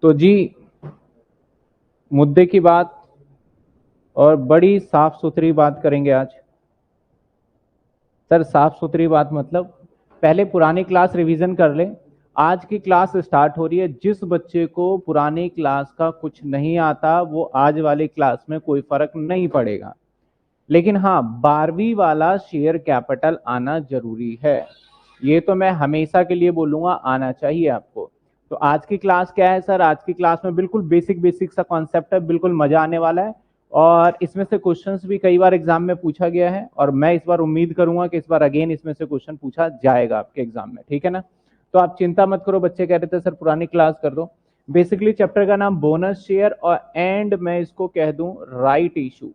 तो जी मुद्दे की बात और बड़ी साफ सुथरी बात करेंगे आज। सर साफ सुथरी बात मतलब पहले पुरानी क्लास रिवीजन कर ले। आज की क्लास स्टार्ट हो रही है। जिस बच्चे को पुरानी क्लास का कुछ नहीं आता वो आज वाली क्लास में कोई फर्क नहीं पड़ेगा। लेकिन हाँ, 12वीं वाला शेयर कैपिटल आना जरूरी है। ये तो मैं हमेशा के लिए बोलूंगा, आना चाहिए आपको। तो आज की क्लास क्या है सर? आज की क्लास में बिल्कुल बेसिक बेसिक सा कॉन्सेप्ट है, बिल्कुल मजा आने वाला है। और इसमें से क्वेश्चंस भी कई बार एग्जाम में पूछा गया है और मैं इस बार उम्मीद करूंगा कि इस बार अगेन इसमें से क्वेश्चन पूछा जाएगा आपके एग्जाम में। ठीक है ना? तो आप चिंता मत करो। बच्चे कह रहे थे सर पुरानी क्लास कर दो। बेसिकली चैप्टर का नाम बोनस शेयर और एंड मैं इसको कह दूं right issue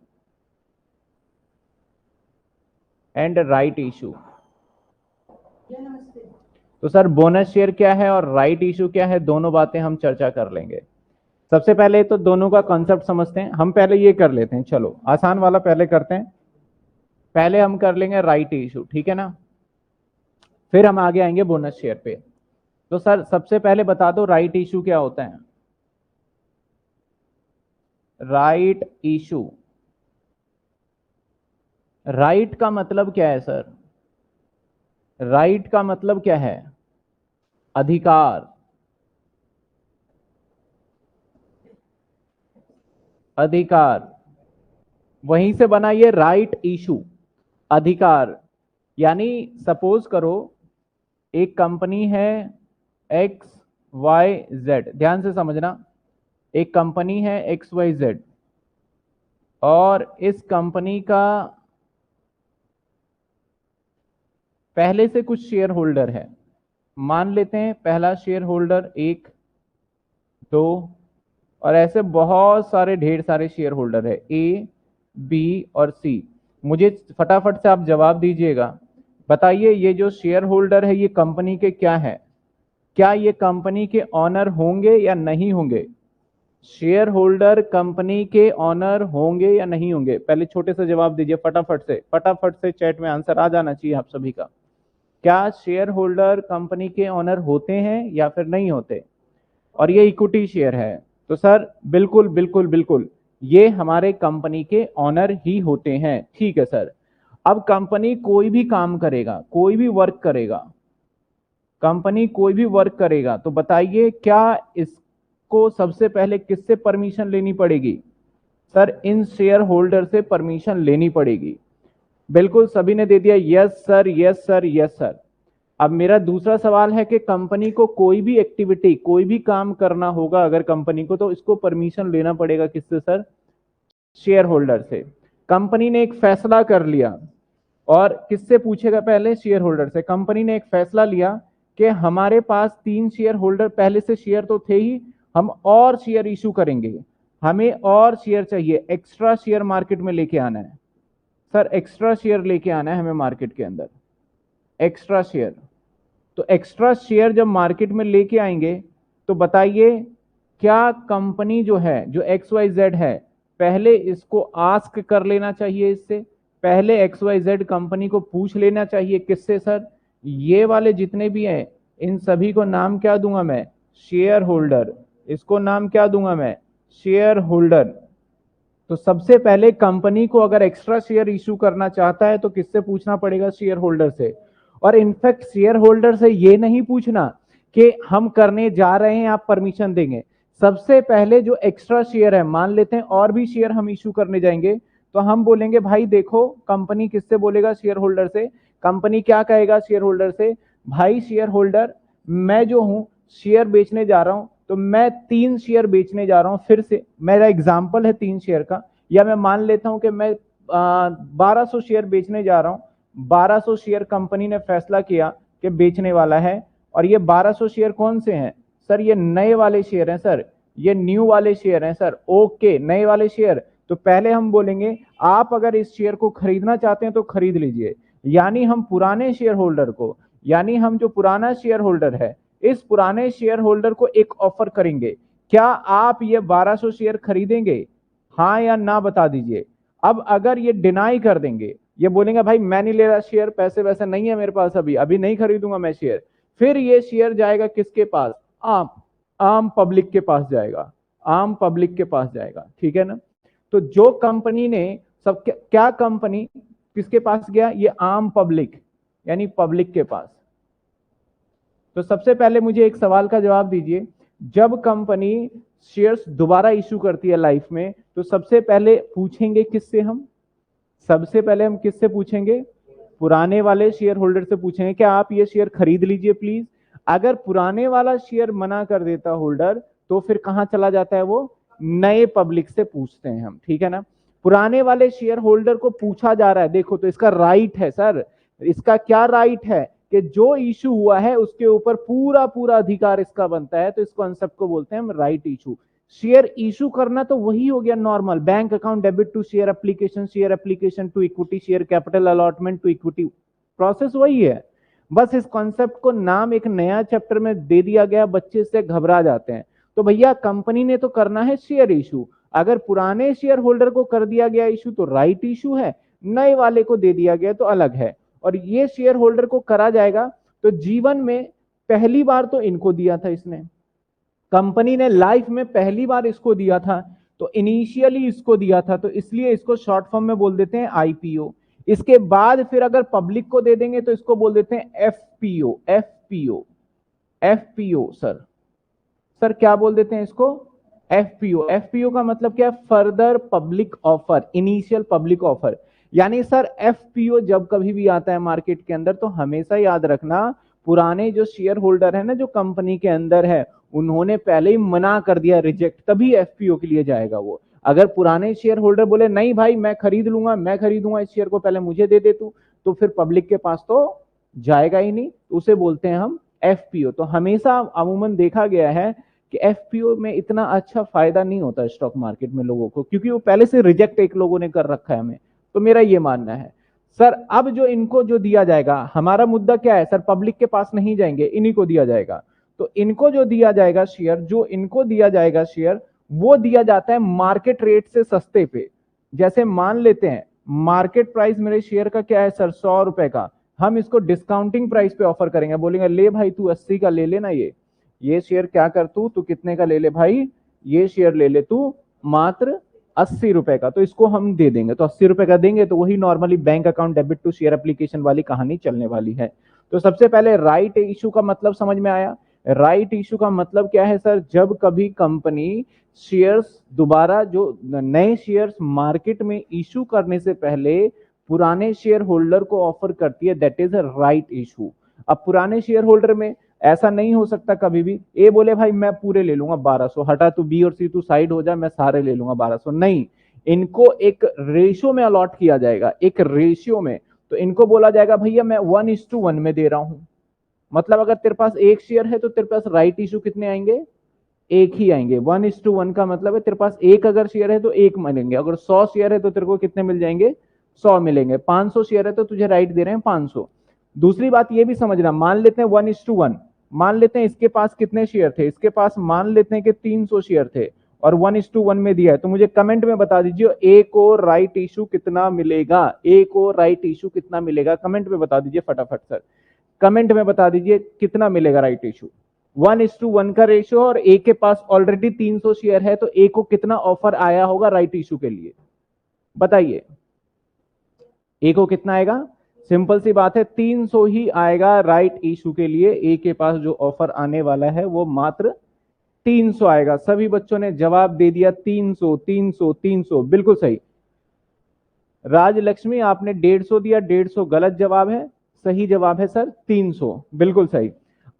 and right issue. तो सर बोनस शेयर क्या है और राइट इशू क्या है, दोनों बातें हम चर्चा कर लेंगे। सबसे पहले तो दोनों का कॉन्सेप्ट समझते हैं। हम पहले ये कर लेते हैं, चलो आसान वाला पहले करते हैं। पहले हम कर लेंगे राइट इशू, ठीक है ना? फिर हम आगे आएंगे बोनस शेयर पे। तो सर सबसे पहले बता दो राइट इशू क्या होता है। राइट इशू, राइट का मतलब क्या है सर? राइट का मतलब क्या है? अधिकार। अधिकार, वहीं से बना ये राइट इशू, अधिकार। यानी सपोज करो एक कंपनी है एक्स वाई जेड, ध्यान से समझना। एक कंपनी है एक्स वाई जेड और इस कंपनी का पहले से कुछ शेयर होल्डर है। मान लेते हैं पहला शेयर होल्डर 1, 2 और ऐसे बहुत सारे ढेर सारे शेयर होल्डर है ए, बी और सी। मुझे फटाफट से आप जवाब दीजिएगा। बताइए ये जो शेयर होल्डर है ये कंपनी के क्या है? क्या ये कंपनी के ऑनर होंगे या नहीं होंगे? शेयर होल्डर कंपनी के ऑनर होंगे या नहीं होंगे? पहले छोटे से जवाब दीजिए फटाफट से चैट में आंसर आ जाना चाहिए आप सभी का। क्या शेयर होल्डर कंपनी के ऑनर होते हैं या फिर नहीं होते? और ये इक्विटी शेयर है तो सर बिल्कुल बिल्कुल बिल्कुल ये हमारे कंपनी के ऑनर ही होते हैं। ठीक है सर। अब कंपनी कोई भी काम करेगा, कोई भी वर्क करेगा, कंपनी कोई भी वर्क करेगा तो बताइए क्या इसको सबसे पहले किससे परमिशन लेनी पड़ेगी? सर इन शेयर होल्डर से परमिशन लेनी पड़ेगी। बिल्कुल सभी ने दे दिया yes sir, yes sir, yes sir. अब मेरा दूसरा सवाल है कि कंपनी को कोई भी एक्टिविटी, कोई भी काम करना होगा अगर कंपनी को, तो इसको परमिशन लेना पड़ेगा किससे सर? शेयर होल्डर से। कंपनी ने एक फैसला कर लिया और किससे पूछेगा? पहले शेयर होल्डर से। कंपनी ने एक फैसला लिया कि हमारे पास 3 शेयर होल्डर पहले से शेयर तो थे ही, हम और शेयर इशू करेंगे, हमें और शेयर चाहिए, एक्स्ट्रा शेयर मार्केट में लेके आना है। सर एक्स्ट्रा शेयर लेके आना है हमें मार्केट के अंदर, एक्स्ट्रा शेयर। तो एक्स्ट्रा शेयर जब मार्केट में लेके आएंगे तो बताइए क्या कंपनी जो है, जो एक्स वाई जेड है, पहले इसको आस्क कर लेना चाहिए इससे? पहले एक्स वाई जेड कंपनी को पूछ लेना चाहिए किससे सर? ये वाले जितने भी हैं इन सभी को नाम क्या दूंगा मैं? Share holder. इसको नाम क्या दूंगा मैं? Share holder. तो सबसे पहले कंपनी को अगर एक्स्ट्रा शेयर इशू करना चाहता है तो किससे पूछना पड़ेगा? शेयर होल्डर से। और इनफैक्ट शेयर होल्डर से ये नहीं पूछना कि हम करने जा रहे हैं आप परमिशन देंगे। सबसे पहले जो एक्स्ट्रा शेयर है, मान लेते हैं और भी शेयर हम इशू करने जाएंगे, तो हम बोलेंगे भाई देखो, कंपनी किससे बोलेगा? शेयर होल्डर से। कंपनी क्या कहेगा शेयर होल्डर से? भाई शेयर होल्डर, मैं जो हूं शेयर बेचने जा रहा हूं, तो मैं 3 शेयर बेचने जा रहा हूं। फिर से मेरा एग्जाम्पल है 3 शेयर का, या मैं मान लेता हूं कि मैं 1200 शेयर बेचने जा रहा हूं। 1200 शेयर कंपनी ने फैसला किया कि बेचने वाला है। और ये 1200 शेयर कौन से हैं सर? ये नए वाले शेयर हैं सर, ये न्यू वाले शेयर हैं सर। ओके, नए वाले शेयर। तो पहले हम बोलेंगे आप अगर इस शेयर को खरीदना चाहते हैं तो खरीद लीजिए। यानी हम पुराने शेयर होल्डर को, यानी हम जो पुराना शेयर होल्डर है, इस पुराने शेयर होल्डर को एक ऑफर करेंगे, क्या आप ये 1200 शेयर खरीदेंगे? हाँ या ना बता दीजिए। अब अगर ये डिनाई कर देंगे, ये बोलेंगे भाई मैं नहीं ले रहा शेयर, पैसे वैसे नहीं है मेरे पास, अभी अभी नहीं खरीदूंगा मैं शेयर, फिर ये शेयर जाएगा किसके पास? आप आम पब्लिक के पास जाएगा, आम पब्लिक के पास जाएगा, ठीक है ना। तो जो कंपनी ने सब क्या कंपनी किसके पास गया, ये आम पब्लिक यानी पब्लिक के पास। तो सबसे पहले मुझे एक सवाल का जवाब दीजिए, जब कंपनी शेयर्स दोबारा इशू करती है लाइफ में, तो सबसे पहले पूछेंगे किससे हम, सबसे पहले हम किससे पूछेंगे, पुराने वाले शेयर होल्डर से पूछेंगे क्या आप ये शेयर खरीद लीजिए प्लीज। अगर पुराने वाला शेयर मना कर देता होल्डर, तो फिर कहां चला जाता है वो, नए पब्लिक से पूछते हैं हम, ठीक है ना। पुराने वाले शेयर होल्डर को पूछा जा रहा है, देखो तो इसका राइट है सर, इसका क्या राइट है कि जो इशू हुआ है उसके ऊपर पूरा पूरा अधिकार इसका बनता है, तो इस कॉन्सेप्ट को बोलते हैं हम राइट इशू। शेयर इशू करना तो वही हो गया normal, bank account debit to share application to equity, share capital allotment to equity, process वही है। बस इस कॉन्सेप्ट को नाम एक नया चैप्टर में दे दिया गया, बच्चे से घबरा जाते हैं। तो भैया कंपनी ने तो करना है शेयर इशू, अगर पुराने शेयर होल्डर को कर दिया गया इशू तो राइट इशू है, नए वाले को दे दिया गया तो अलग है। और ये शेयर होल्डर को करा जाएगा तो जीवन में पहली बार तो इनको दिया था, इसने कंपनी ने लाइफ में पहली बार इसको दिया था, तो इनिशियली इसको दिया था, तो इसलिए इसको शॉर्ट फॉर्म में बोल देते हैं आईपीओ। इसके बाद फिर अगर पब्लिक को दे देंगे तो इसको बोल देते हैं FPO, FPO, FPO sir, sir क्या बोल देते हैं इसको, एफपीओ। एफपीओ का मतलब क्या है, further public offer, initial public offer. यानी सर एफपीओ जब कभी भी आता है मार्केट के अंदर, तो हमेशा याद रखना पुराने जो शेयर होल्डर है ना, जो कंपनी के अंदर है, उन्होंने पहले ही मना कर दिया, रिजेक्ट, तभी एफपीओ के लिए जाएगा वो। अगर पुराने शेयर होल्डर बोले नहीं भाई मैं खरीद लूंगा, मैं खरीदूंगा इस शेयर को, पहले मुझे दे दे तू, तो फिर पब्लिक के पास तो जाएगा ही नहीं, उसे बोलते हैं हम एफपीओ। तो हमेशा अमूमन देखा गया है कि एफपीओ में इतना अच्छा फायदा नहीं होता स्टॉक मार्केट में लोगों को, क्योंकि वो पहले से रिजेक्ट एक लोगों ने कर रखा है हमें। तो मेरा ये मानना है सर, अब जो इनको जो दिया जाएगा, हमारा मुद्दा क्या है सर, पब्लिक के पास नहीं जाएंगे, इन्हीं को दिया जाएगा। तो इनको जो दिया जाएगा शेयर, जो इनको दिया जाएगा शेयर, वो दिया जाता है मार्केट रेट से सस्ते पे। जैसे मान लेते हैं मार्केट प्राइस मेरे शेयर का क्या है सर, 100 रुपए का, हम इसको डिस्काउंटिंग प्राइस पे ऑफर करेंगे, बोलेंगे ले भाई तू 80 का ले लेना, ये शेयर क्या कर तू कितने का ले ले भाई, ये शेयर ले ले तू मात्र 80 रुपए का, तो इसको हम दे देंगे। तो 80 रुपए का देंगे तो वही normally bank account debit to share application वाली कहानी चलने वाली है। तो सबसे पहले राइट इशू का मतलब समझ में आया। राइट इशू का मतलब क्या है सर, जब कभी कंपनी शेयर्स दोबारा, जो नए शेयर्स मार्केट में इशू करने से पहले पुराने शेयर होल्डर को ऑफर करती है, that is a right issue. अब पुराने शेयर होल्डर में ऐसा नहीं हो सकता कभी भी ए बोले भाई मैं पूरे ले लूंगा 1200, हटा तू बी और सी तू साइड हो जा, मैं सारे ले लूंगा 1200, नहीं, इनको एक रेशियो में अलॉट किया जाएगा, एक रेशियो में। तो इनको बोला जाएगा भैया मैं 1:1 में दे रहा हूं, मतलब अगर तेरे पास एक शेयर है तो तेरे पास राइट इशू कितने आएंगे, एक ही आएंगे। 1:1 का मतलब है तेरे पास एक अगर शेयर है तो एक मिलेंगे, अगर 100 शेयर है तो तेरे को कितने मिल जाएंगे, 100 मिलेंगे। 500 शेयर है तो तुझे राइट दे रहे हैं 500। दूसरी बात ये भी समझना, मान लेते हैं 1:1, मान लेते हैं इसके पास कितने शेयर थे, इसके पास मान लेते हैं कि 300 शेयर थे और 1:1 में दिया है, तो मुझे कमेंट में बता दीजिए ए को राइट इशू कितना मिलेगा, ए को राइट इशू कितना मिलेगा, कमेंट में बता दीजिए फटाफट सर, कमेंट में बता दीजिए कितना मिलेगा राइट इशू। 1:1 का रेशियो और ए के पास ऑलरेडी 300 शेयर है, तो ए को कितना ऑफर आया होगा राइट इशू के लिए, बताइए ए को कितना आएगा, सिंपल सी बात है 300 ही आएगा राइट इशू के लिए। ए के पास जो ऑफर आने वाला है वो मात्र 300 आएगा। सभी बच्चों ने जवाब दे दिया 300 300 300, बिल्कुल सही। राजलक्ष्मी आपने 150 दिया, 150 गलत जवाब है, सही जवाब है सर 300, बिल्कुल सही।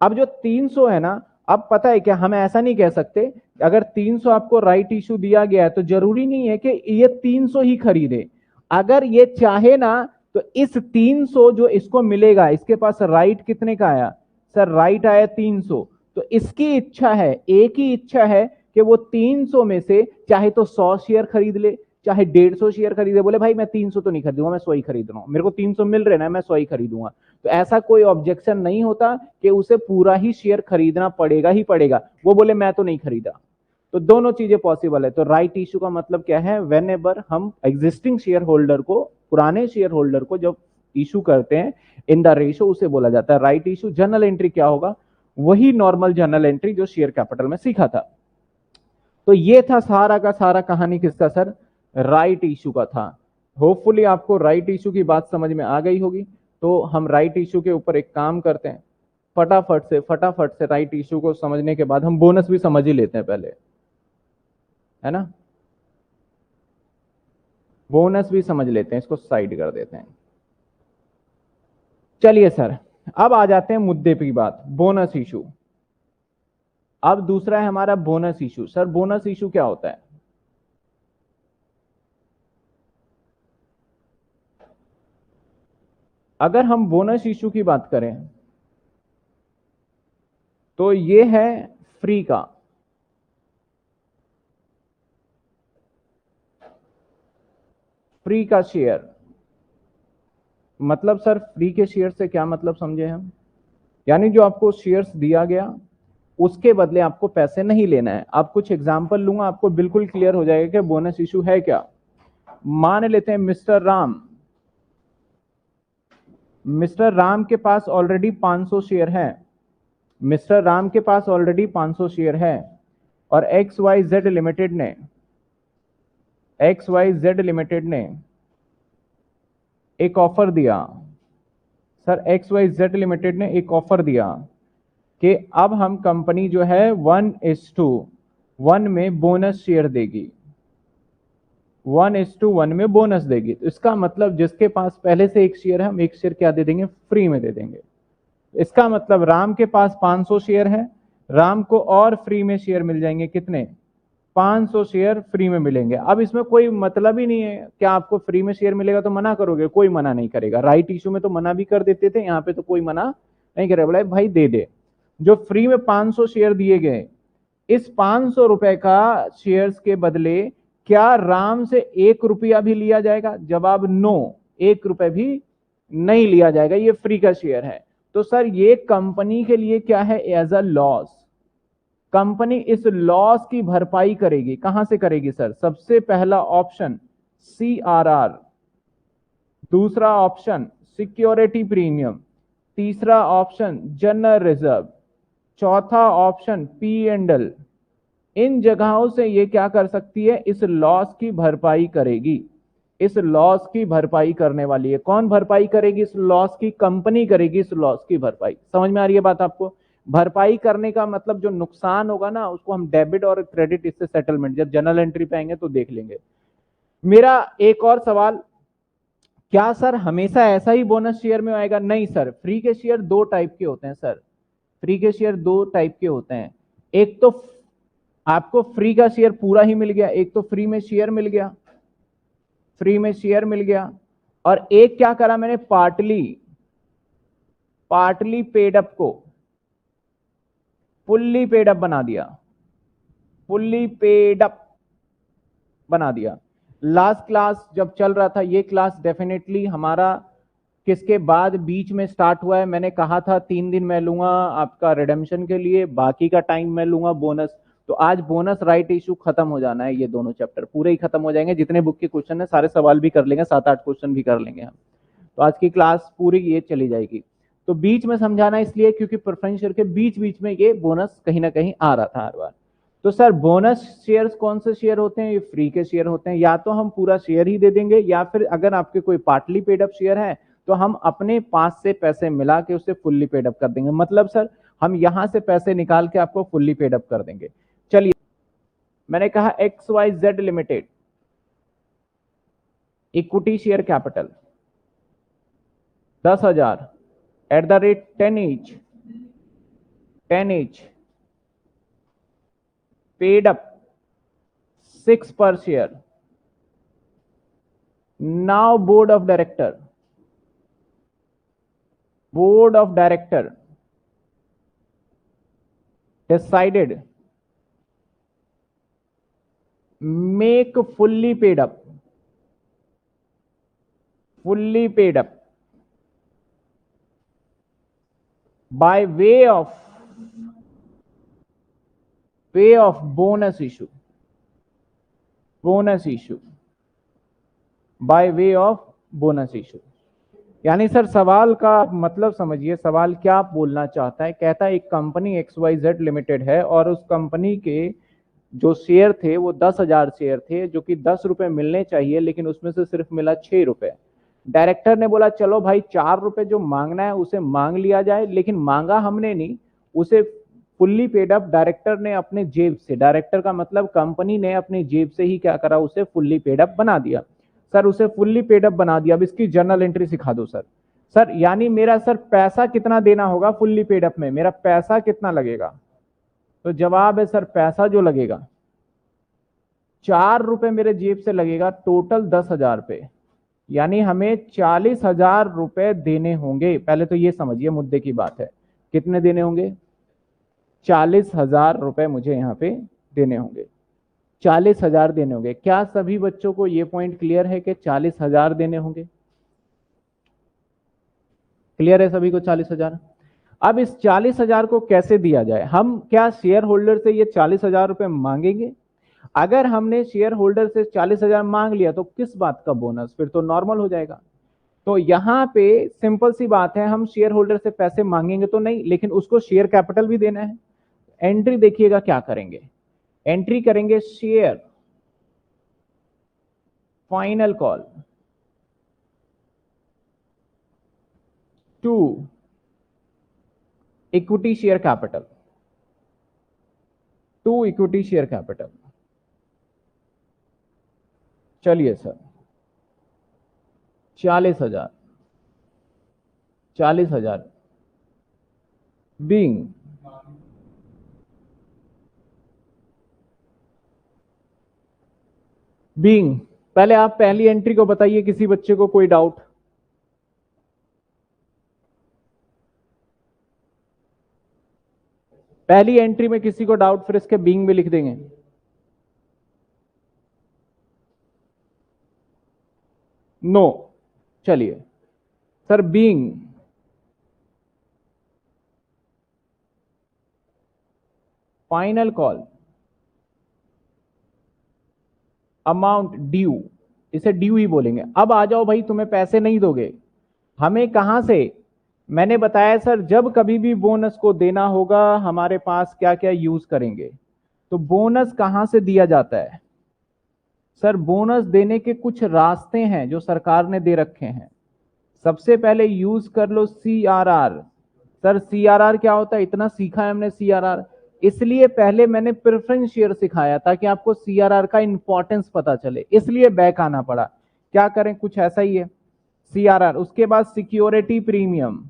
अब जो 300 है ना, अब पता है क्या, हम ऐसा नहीं कह सकते अगर 300 आपको राइट इशू दिया गया है तो जरूरी नहीं है कि ये 300 ही खरीदे। अगर ये चाहे ना तो इस 300 जो इसको मिलेगा, इसके पास राइट कितने का आया सर, राइट आया 300, तो इसकी इच्छा है, एक ही इच्छा है कि वो 300 में से चाहे तो 100 शेयर खरीद ले, चाहे 150 शेयर खरीदे, बोले भाई मैं 300 तो नहीं खरीदूंगा, मैं 100 ही खरीद रहा हूं, मेरे को 300 मिल रहे ना, मैं 100 ही खरीदूंगा। तो ऐसा कोई ऑब्जेक्शन नहीं होता कि उसे पूरा ही शेयर खरीदना पड़ेगा ही पड़ेगा, वो बोले मैं तो नहीं खरीदा। तो दोनों चीजें पॉसिबल है। तो राइट इशू का मतलब क्या है, वेन एवर हम एग्जिस्टिंग शेयर होल्डर को, पुराने शेयर होल्डर को जब इशू करते हैं इन द रेशो, उसे बोला जाता है राइट इशू। जर्नल एंट्री क्या होगा, वही नॉर्मल जर्नल एंट्री जो शेयर कैपिटल में सीखा था। तो ये था सारा का सारा कहानी किसका सर, राइट इशू का था। होपफुली आपको राइट इशू की बात समझ में आ गई होगी। तो हम राइट इशू के ऊपर एक काम करते हैं, फटाफट से राइट इशू को समझने के बाद हम बोनस भी समझ ही लेते हैं पहले, है ना। बोनस भी समझ लेते हैं, इसको साइड कर देते हैं। चलिए सर, अब आ जाते हैं मुद्दे की बात, बोनस इशू। अब दूसरा है हमारा bonus issue. Sir bonus issue क्या होता है? अगर हम बोनस इशू की बात करें तो ये है फ्री का, फ्री का शेयर। मतलब सर फ्री के शेयर से क्या मतलब समझे हम? यानी जो आपको शेयर्स दिया गया उसके बदले आपको पैसे नहीं लेना है। आप कुछ एग्जांपल लूंगा, आपको बिल्कुल क्लियर हो जाएगा कि बोनस इशू है क्या। मान लेते हैं मिस्टर राम के पास ऑलरेडी 500 शेयर है। मिस्टर राम के पास ऑलरेडी 500 शेयर है और एक्स वाई जेड लिमिटेड ने एक ऑफर दिया। Sir X Y Z limited ने एक ऑफर दिया कि अब हम कंपनी जो है 1:1 में बोनस शेयर देगी, 1:1 में बोनस देगी। तो इसका मतलब जिसके पास पहले से एक शेयर है, हम एक शेयर क्या दे देंगे, फ्री में दे देंगे। इसका मतलब राम के पास 500 शेयर है, राम को और फ्री में शेयर मिल जाएंगे कितने, 500 शेयर फ्री में मिलेंगे। अब इसमें कोई मतलब ही नहीं है क्या आपको फ्री में शेयर मिलेगा तो मना करोगे, कोई मना नहीं करेगा। राइट इशू में तो मना भी कर देते थे, यहाँ पे तो कोई मना नहीं करेगा, बोला भाई दे दे। जो फ्री में 500 शेयर दिए गए, इस 500 रुपए का शेयर्स के बदले क्या राम से 1 रुपया भी लिया जाएगा? जवाब नो, 1 रुपए भी नहीं लिया जाएगा, ये फ्री का शेयर है। तो सर ये कंपनी के लिए क्या है, एज अ लॉस। कंपनी इस लॉस की भरपाई करेगी। कहां से करेगी सर? सबसे पहला ऑप्शन CRR, दूसरा ऑप्शन सिक्योरिटी प्रीमियम, तीसरा ऑप्शन जनरल रिजर्व, चौथा ऑप्शन P&L। इन जगहों से ये क्या कर सकती है, इस लॉस की भरपाई करेगी। इस लॉस की भरपाई करने वाली है कौन? भरपाई करेगी इस लॉस की, कंपनी करेगी इस लॉस की भरपाई। समझ में आ रही है बात आपको? भरपाई करने का मतलब जो नुकसान होगा ना उसको हम डेबिट और क्रेडिट, इससे सेटलमेंट जब जनरल एंट्री पे आएंगे तो देख लेंगे। मेरा एक और सवाल, क्या सर हमेशा ऐसा ही बोनस शेयर में आएगा? नहीं सर, फ्री के शेयर दो टाइप के होते हैं सर। फ्री के शेयर दो टाइप के होते हैं। एक तो आपको फ्री का शेयर पूरा ही मिल गया, एक तो फ्री में शेयर मिल गया, फ्री में शेयर मिल गया। और एक क्या करा मैंने, पार्टली पेड अप को फुल्ली पेड अप बना दिया, फुल्ली पेड अप बना दिया। लास्ट क्लास जब चल रहा था, ये क्लास डेफिनेटली हमारा किसके बाद बीच में स्टार्ट हुआ है? मैंने कहा था 3 दिन मैं लूंगा आपका रिडेम्पशन के लिए, बाकी का टाइम मैं लूंगा बोनस। तो आज बोनस राइट इशू खत्म हो जाना है, ये दोनों चैप्टर पूरे ही खत्म हो जाएंगे। जितने बुक के क्वेश्चन है सारे सवाल भी कर लेंगे, 7-8 क्वेश्चन भी कर लेंगे हम। तो आज की क्लास पूरी ये चली जाएगी। तो बीच में समझाना इसलिए क्योंकि प्रेफरेंस शेयर के बीच बीच में ये बोनस कहीं ना कहीं आ रहा था हर बार। तो सर बोनस शेयर्स कौन से शेयर होते हैं? ये फ्री के शेयर होते हैं। या तो हम पूरा शेयर ही दे देंगे, या फिर अगर आपके कोई पार्टली पेड अप शेयर है तो हम अपने पास से पैसे मिला के उसे फुल्ली पेड अप कर देंगे। मतलब सर हम यहां से पैसे निकाल के आपको फुल्ली पेड अप कर देंगे। चलिए, मैंने कहा XYZ limited equity share capital 10,000 at the rate 10 each paid up 6 per share. Now board of director decided make fully paid up by way of bonus issue, by way of bonus issue. यानी sir सवाल का मतलब समझिए, सवाल क्या बोलना चाहता है। कहता है एक कंपनी XYZ लिमिटेड है और उस कंपनी के जो शेयर थे वो 10,000 शेयर थे, जो कि 10 रुपए मिलने चाहिए, लेकिन उसमें से सिर्फ मिला 6 रुपए। डायरेक्टर ने बोला चलो भाई 4 रुपए जो मांगना है उसे मांग लिया जाए, लेकिन मांगा हमने नहीं, उसे फुल्ली पेड अप डायरेक्टर ने अपने जेब से, डायरेक्टर का मतलब कंपनी ने अपनी जेब से ही क्या करा, उसे फुल्ली पेड अप बना दिया। सर उसे फुल्ली पेड अप बना दिया, अब इसकी जर्नल एंट्री सिखा दो सर। सर यानी मेरा सर पैसा कितना देना होगा फुल्ली पेड अप में, मेरा पैसा कितना लगेगा? तो जवाब है सर पैसा जो लगेगा 4 रुपए मेरे जेब से लगेगा, टोटल 10,000 रुपए। यानी हमें 40,000 रुपए देने होंगे। पहले तो ये समझिए मुद्दे की बात है, कितने देने होंगे? 40,000 रुपए मुझे यहाँ पे देने होंगे, 40,000 देने होंगे। क्या सभी बच्चों को ये पॉइंट क्लियर है कि 40,000 देने होंगे? क्लियर है सभी को 40,000? अब इस 40,000 को कैसे दिया जाए? हम क्या शेयर होल्डर से ये 40,000 रुपए मांगेंगे? अगर हमने शेयर होल्डर से 40,000 मांग लिया तो किस बात का बोनस, फिर तो नॉर्मल हो जाएगा। तो यहां पे सिंपल सी बात है, हम शेयर होल्डर से पैसे मांगेंगे तो नहीं, लेकिन उसको शेयर कैपिटल भी देना है। एंट्री देखिएगा क्या करेंगे, एंट्री करेंगे share final call to equity share capital, to equity share capital. चलिए सर 40,000, 40,000 बीइंग बीइंग पहले आप पहली एंट्री को बताइए, किसी बच्चे को कोई डाउट? पहली एंट्री में किसी को डाउट, फिर इसके बीइंग में लिख देंगे। नो चलिए sir being final call amount due, इसे ड्यू ही बोलेंगे। अब आ जाओ भाई, तुम्हें पैसे नहीं दोगे, हमें कहां से? मैंने बताया सर जब कभी भी बोनस को देना होगा हमारे पास क्या क्या यूज करेंगे। तो बोनस कहां से दिया जाता है? सर बोनस देने के कुछ रास्ते हैं जो सरकार ने दे रखे हैं। सबसे पहले यूज कर लो CRR। सर CRR क्या होता है? इतना सीखा है हमने CRR, इसलिए पहले मैंने प्रेफरेंस शेयर सिखाया ताकि आपको CRR का इंपॉर्टेंस पता चले, इसलिए बैक आना पड़ा। क्या करें, कुछ ऐसा ही है CRR। उसके बाद सिक्योरिटी प्रीमियम,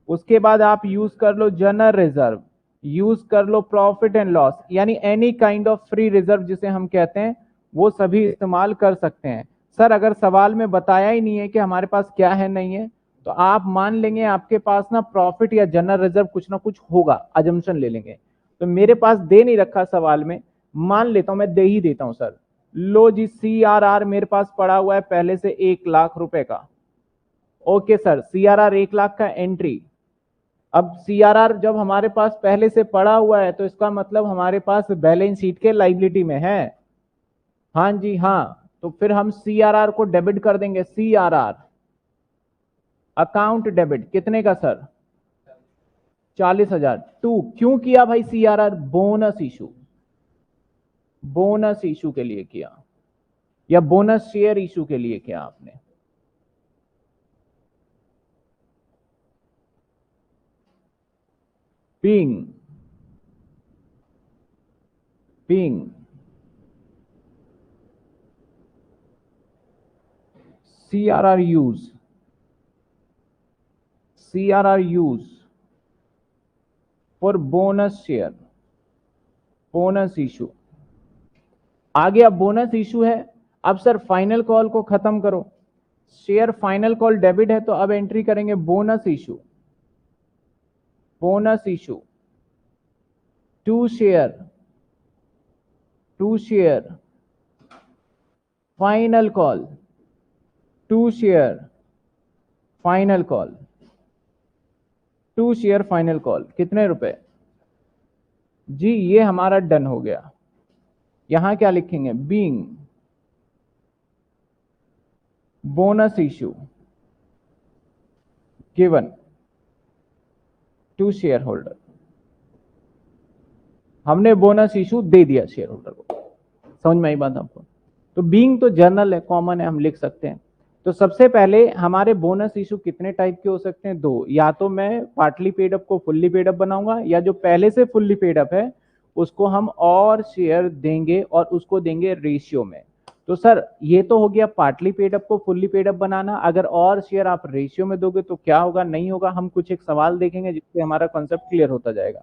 उसके बाद आप यूज कर लो जनरल रिजर्व, यूज कर लो प्रॉफिट एंड लॉस, यानी any kind of free reserve जिसे हम कहते हैं, वो सभी इस्तेमाल कर सकते हैं। सर अगर सवाल में बताया ही नहीं है कि हमारे पास क्या है नहीं है, तो आप मान लेंगे आपके पास ना प्रॉफिट या जनरल रिजर्व कुछ ना कुछ होगा, अजम्पशन ले लेंगे। तो मेरे पास दे नहीं रखा सवाल में, मान लेता हूं मैं दे ही देता हूं सर। लो जी CRR मेरे पास पड़ा हुआ है पहले से 1,00,000 रुपए का। ओके सर CRR 1,00,000 का एंट्री। अब CRR जब हमारे पास पहले से पड़ा हुआ है तो इसका मतलब हमारे पास बैलेंस शीट के लाइबिलिटी में है। हाँ जी हाँ, तो फिर हम CRR को डेबिट कर देंगे। CRR अकाउंट डेबिट कितने का सर? 40,000। टू क्यों किया भाई CRR? Bonus issue, bonus issue के लिए किया, या बोनस शेयर इशू के लिए किया आपने। Being being CRR use, CRR use for bonus share, bonus issue. आगे अब बोनस इशू है। अब सर फाइनल कॉल को खत्म करो, शेयर फाइनल कॉल डेबिट है, तो अब एंट्री करेंगे bonus issue, bonus issue to share, to share final call, to share final call, to share final call कितने रुपए? जी ये हमारा डन हो गया। यहां क्या लिखेंगे? Being bonus issue given to shareholder, हमने बोनस इशू दे दिया शेयर होल्डर को। समझ में आई बात आपको? तो बीइंग तो जनरल है, कॉमन है, हम लिख सकते हैं। तो सबसे पहले हमारे बोनस इशू कितने टाइप के हो सकते हैं? दो। या तो मैं पार्टली पेड अप को फुल्ली पेड अप बनाऊंगा, या जो पहले से फुल्ली पेड अप है उसको हम और शेयर देंगे और उसको देंगे रेशियो में। तो सर ये तो हो गया पार्टली पेड अप को फुल्ली पेड अप बनाना। अगर और शेयर आप रेशियो में दोगे तो क्या होगा, नहीं होगा? हम कुछ एक सवाल देखेंगे जिससे हमारा कॉन्सेप्ट क्लियर होता जाएगा।